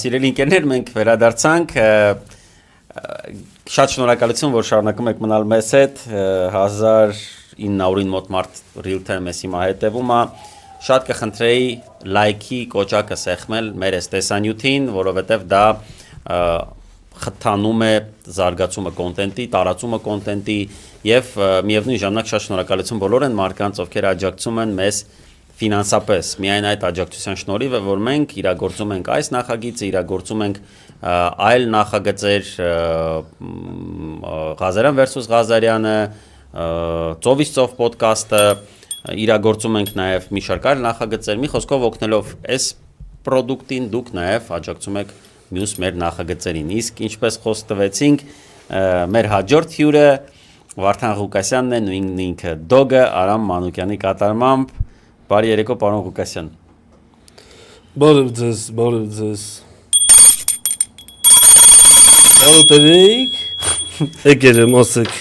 Սիրելի ընկերներ, մենք վերադարձանք, շատ շնորհակալություն, որ շարունակում եք մնալ մեզ հետ, 1900-ին մոտ մարդ real time ես հիմա հետևում է, շատ կխնդրեի լայքի կոճակը սեղմել մեր այս տեսանյութին, որովհետև դա խթանում է զարգացումը կոնտենտի, տարածումը կոնտենտի եւ միևնույն ժամանակ շատ շնորհակալություն բոլոր են մարդկանց, ովքեր աջակցում են մեզ ֆինանսապես, միայն այդ աջակցության շնորհիվ է, որ մենք իրագործում ենք այս նախագիծը, իրագործում ենք այլ նախագծեր, Ղազարյան versus Ղազարյանը, Ծովից ծով ոդկասթը, իրագործում ենք նաև մի շարք այլ նախագծեր, մի խոսքով օգնելով այս պրոդուկտին դուք նաև աջակցում եք մյուս մեր նախագծերին, իսկ ինչպես խոսք տվեցինք, մեր հաջորդ հյուրը Վարդան Ղուկասյանն է, նույն ինքը Դոգը, Արամ Մանուկյանի կատարմամբ. Բարի երեկո, պարոն Ղուկասյան։ Բարև ձեզ։ Կարոտերեիք, եկել եմ ասեք։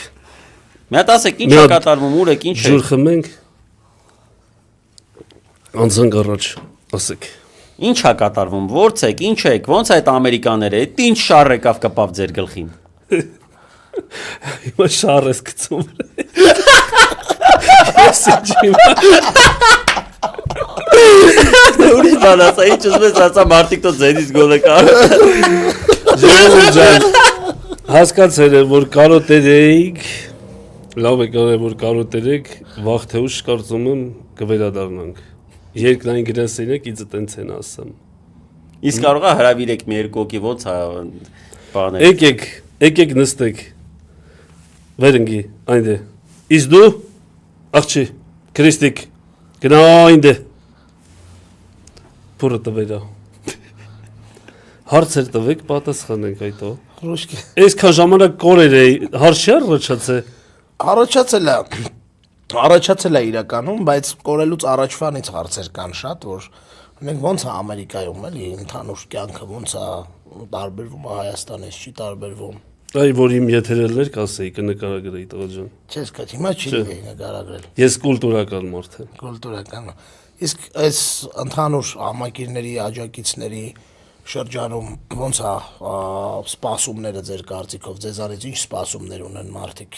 Մի հատ ասեք, ինչ է կատարվում, ուր եք, ինչ է։ Ջուր խմենք, անցանք առաջ, ասեք։ Ինչ է կատարվում, ո՞րց եք, ինչ եք, ո՞նց է այդ ամերիկաները, ինչ շառ եկավ կպավ ձեր գլխին։ Հիմա շառ ես գցում։ Ուրիշ բան ասա, ինչ ուզում ասա մարդիկ տո ձենից գոլ է կարը։ Ժողովուրդ ջան, հասկացել եմ, որ կարոտերեիք, լավ է որ կարոտերեք, վաղ թե ուշ կարծում եմ կվերադառնանք։ Երկնային գրասենյակ ինձ տենց են ասում։ Իսկ կարող է հրավիրեք մի երկու հոգի ոնց է բաներ։ Եկեք նստեք։ Վերընկի, այնտե։ Իսկ դու, աղջի, Քրիստիկ, գնա այնտե։ Փորը տվերա։ Հարցեր տվեք, պատասխանենք այդո։ Ռուշկի։ Այսքան ժամանակ կորեր էի, հարց չի Առաջացել է իրականում, բայց կորելուց առաջվանից հարցեր կան շատ, որ մենք ոնց է Ամերիկայում էլի, ընդհանուր կյանքը ոնց է տարբերվում Հայաստանից, չի տարբերվում։ Այ որ իմ եթերելներ կասեի, կնկարագրեի տղա ջան։ Չես կա, հիմա չի լինի նկարագրել։ Ես կուլտուրական մարդ եմ։ Կուլտուրական։ Իսկ այս ընդհանուր համակիրների, աջակիցների շրջանում ոնց է սպասումները ձեր կարծիքով, ձեզանից ինչ սպասումներ ունեն մարդիկ։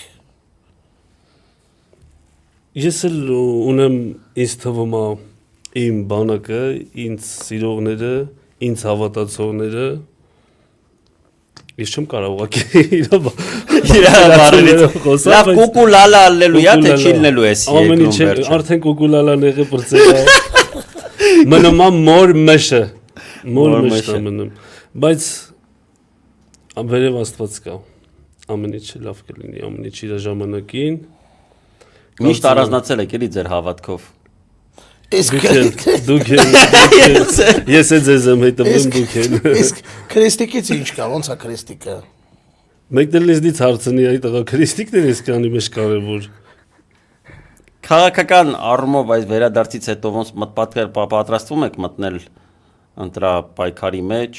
Ես էլ ունեմ ինձ թվում է իմ բանակը, ինձ սիրողները, ինձ հավատացողները։ Ես չեմ կարող լավ կուկու լալա ալելույա թե չի լինելու ես երկրում վերջը։ Արդեն կուկու լալան եղե պրծել է։ Մնում է մոր մշը մնում։ Բայց վերև Աստված կա։ Ամեն ինչ լավ կլինի, ամեն ինչ իր ժամանակին։ Միշտ առանձնացել եք էլի ձեր հավատքով։ Դուք ես ձեզ եմ հետևում դուք են։ Իսկ քրիստիկից ինչ կա, ոնց է քրիստիկը։ Մեկն էլ ինձնից հարցնի այդ տղա քրիստիկն է իսկանի մեջ կարևոր։ Քաղաքական առումով այս վերադարձից հետո ոնց պատրաստվում եք մտնել ընտրապայքարի մեջ,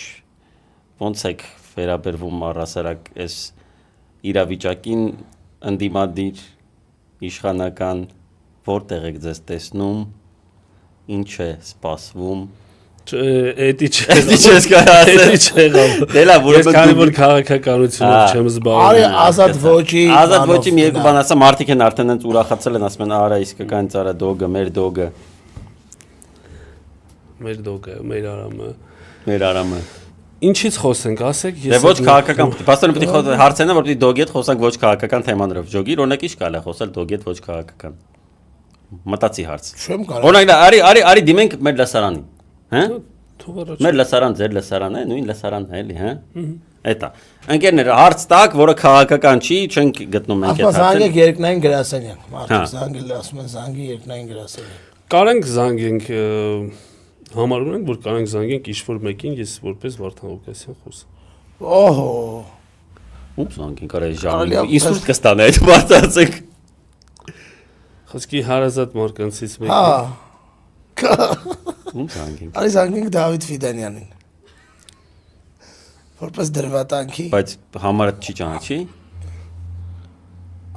ոնց եք վերաբերվում առհասարակ այս իրավիճակին ընդդիմադիր իշխանական, որտեղ եք ձեզ տեսնում, ինչ է սպասվում։ Էդի չէ։ Չես կարասել։ Դե լավ, ես քանի որ քաղաքականությունով չեմ զբաղվում։ Արի ազատ ոճի մի երկու բան ասա, մարդիկ են արդեն հենց ուրախացել են, ասում են արա իսկական ծառա դոգը, մեր դոգը։ Մեր Արամը։ Ինչից խոսենք, ասեք, ես։ Դե ոչ քաղաքական, պաստորեն պետք է հարցենա, որ պետք է դոգի հետ խոսանք ոչ քաղաքական թեմաներով։ Ջոգի օրինակ ինչ կարելի է խոսել դոգի հետ ոչ քաղաքական։ Մտածի հարց։ Չեմ կարող։ Օրինակ արի դիմենք մեր լսարանին, հա։ Մեր լսարան, ձեր լսարանն է, նույն լսարանն է, էլի, հա։ Էտա։ Ընկերներ, հարց տակ, որը քաղաքական չի, չենք գտնում մենք այդ հարցը։ Զանգեք երկնային գրասենյակ։ Մարդիկ զանգել ասում են զանգի երկնային գրասենյակ։ Կարենք զանգենք Համարում ենք, որ կարանք զանգենք ինչ-որ մեկին, ես որպես Վարդան Ղուկասյան խոսեմ։ Օհո։ Ում զանգենք արի ժամը։ Իսուրտ կստանա այդ բացածեք։ Խոսքի հարազատ մարկանցից մեկին։ Հա։ Ում զանգենք։ Արի զանգենք Դավիթ Ֆիդանյանին։ Որպես դրվատանքի։ Բայց համարը չի ճանաչի։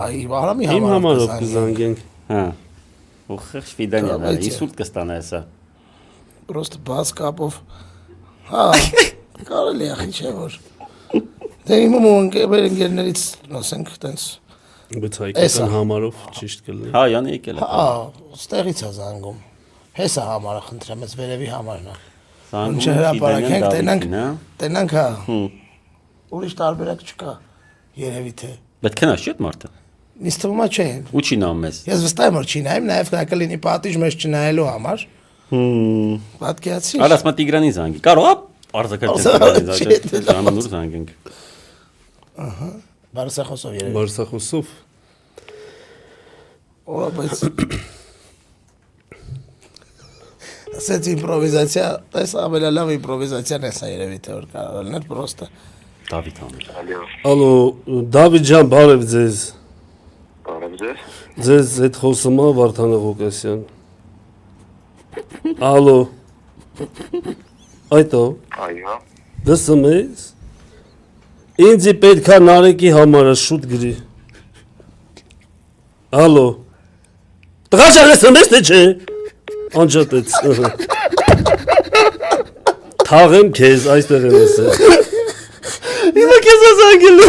Այ Վահրամի համարը։ Իմ համարով կզանգենք։ Հա։ Ու խեղճ Ֆիդանյանը, իսուրտ կստանա հեսա։ Պրոստը բաց կապով։ Հա, կարելի է, չէ՞ որ։ Դե իմ ընկերներից, ասենք, տենց Բայց հայկական համարով ճիշտ կլինի։ Հա, Յանը եկել է։ հա, ստեղից է զանգում։ Հեսա համարը խնդրեմ, այս վերևի համարն է։ Ինչ հրապարակենք, տենանք, հա։ Ուրիշ տարբերակ չկա, երևի թե։ Բայց քնած չի այդ մարդը։ Ինձ թվում է չէ։ Ու չի նայում մեզ։ Ես վստահ եմ որ չի նայում, նաև դա կլինի պատիժ մեզ չնայելու համար։ Պատկերացրի։ Արաս մա Տիգրանի զանգի։ Կարող է արձակել Տիգրանի զանգի։ Անուր զանգենք։ Ահա։ Բարսախոսով երևի։ Բարսախոսով։ Օ, բայց ասեց իմպրովիզացիա, այս ամենալավ իմպրովիզացիան է սա երևի թե որ կարող լինել պրոստը։ Դավիթ անում։ Ալո, Դավիթ ջան, բարև ձեզ։ Բարև ձեզ։ Ձեզ այդ խոսում է Վարդան Ղուկասյան։ Ալո։ Այդո։ Այո։ Լսում ես։ Ինձ պետք է Նարեկի համարը շուտ գրի։ Ալո։ Տղա ջան, լսում ես թե չէ։ Անջատեց։ Թաղեմ քեզ այստեղ եմ ասել։ Հիմա քեզ ազանգելու։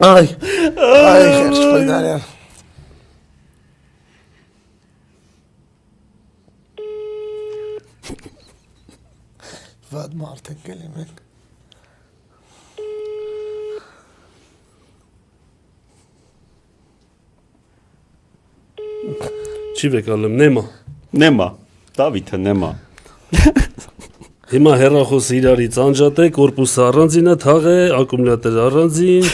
Այ, խերջ պայդարյան։ Վատ մարդ ենք գելի մենք։ Չի վեկալեմ, նեմա։ Նեմա։ Դավիթը նեմա։ Հիմա հեռախոս իրարից անջատե, կորպուսը առանձինը թաղ է, ակումուլյատորը առանձին,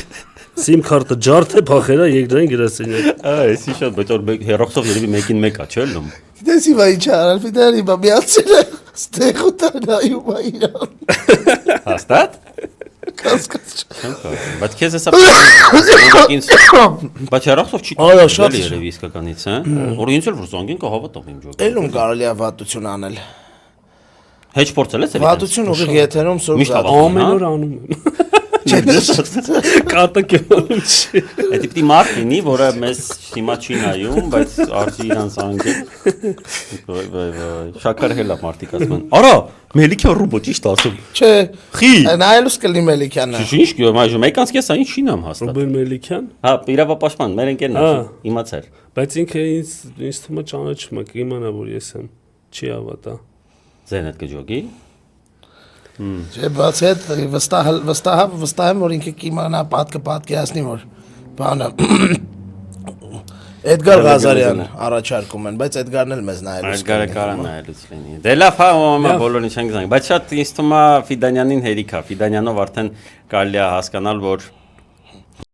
SIM քարտը ջարդ է, փախերա երկրային գրասենյակ։ Էսի շատ, բայց որ հերոսով երևի մեկին մեկ է, չէ՞ լում։ Դες իվա ինչ արալ, ֆիդարի բա միացել է, ստեղ ու տանայում է իրան։ Հաստատ։ Կասկած չէ։ Բայց քեզ հեսա բայց հերոսով չի Այո, շատ երևի իսկականից, հա։ Որ ինձ էլ որ զանգեն կհավատամ իմ ջոկ։ Էլում կարելի է վատություն անել։ Հեչ փորձել ես էլի։ Վատություն ուղիղ եթերում սուրբ Միշտ զատ։ ավա- Ամեն օր անում եմ։ Կարտը կենում չի։ Այդ տիպի մարդ լինի, որը մեզ հիմա չի նայում, բայց արժի իրան զանգել։ Վայ, շաքար հելա մարդիկ ասում են։ Արա, մելիքի ռուբո ճիշտ ասում։ Չէ։ Խի։ Նայելուս կլինի Մելիքյանը։ Ինչ գյուղ, այժմ մեկանց կեսա ինչ շինամ հաստատ։ Ռոբեր Մելիքյան։ Հա, իրավապաշտպան, մեր ընկերն է, Հա։ իմացար։ Բայց ինքը ինձ թվում է ճանաչում է, կիմանա որ ես եմ։ Չի ավատա։ Ձեն այդ կջոգի։ Չէ, բաց հետ վստահ եմ որ ինքը կիմանա պատկերացնի որ բանը Էդգար Ղազարյան առաջարկում են, բայց Էդգարն էլ մեզ նայելուց Էդգարը կարա նայելուց լինի։ Դե լավ, հա, ո՞ւմա բոլորին չենք զանգ, բայց շատ ինձ թվում է Ֆիդանյանին հերիք է։ Ֆիդանյանով արդեն կարելի է հասկանալ, որ